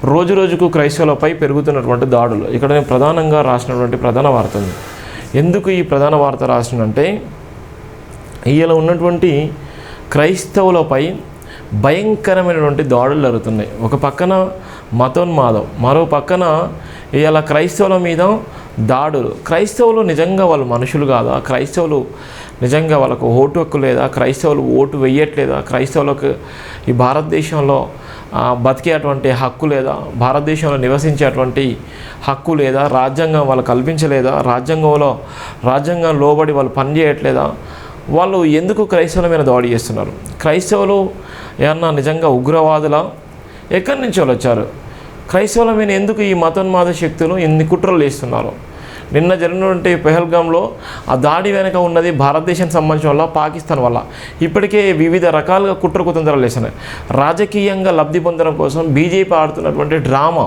రోజు రోజుకు క్రైస్తవులపై పెరుగుతున్నటువంటి దాడులు. ఇక్కడ నేను ప్రధానంగా రాసినటువంటి ప్రధాన వార్త ఉంది. ఎందుకు ఈ ప్రధాన వార్త రాసినంటే, ఇలా ఉన్నటువంటి క్రైస్తవులపై భయంకరమైనటువంటి దాడులు జరుగుతున్నాయి. ఒక పక్కన మతోన్మాదం, మరో పక్కన ఇలా క్రైస్తవుల మీద దాడులు. క్రైస్తవులు నిజంగా వాళ్ళు మనుషులు కాదా? క్రైస్తవులు నిజంగా వాళ్ళకు ఓటు హక్కు లేదా? క్రైస్తవులు ఓటు వెయ్యట్లేదా? క్రైస్తవులకు ఈ భారతదేశంలో బతికేటువంటి హక్కు లేదా? భారతదేశంలో నివసించేటువంటి హక్కు లేదా? రాజ్యాంగం వాళ్ళు కల్పించలేదా? రాజ్యాంగం లోబడి వాళ్ళు పనిచేయట్లేదా? వాళ్ళు ఎందుకు క్రైస్తవుల మీద దాడి చేస్తున్నారు? క్రైస్తవులు ఏమన్నా నిజంగా ఉగ్రవాదులా? ఎక్కడి నుంచి వాళ్ళు వచ్చారు? క్రైస్తవుల మీద ఎందుకు ఈ మతోన్మాద శక్తులు ఎన్ని కుట్రలు చేస్తున్నారు? నిన్న జరిగినటువంటి పెహల్గాంలో ఆ దాడి వెనక ఉన్నది భారతదేశానికి సంబంధించిన వల్ల, పాకిస్తాన్ వల్ల. ఇప్పటికే వివిధ రకాలుగా కుట్ర కుతంత్రాలు వేస్తున్నాయి. రాజకీయంగా లబ్ధి పొందడం కోసం బీజేపీ ఆడుతున్నటువంటి డ్రామా.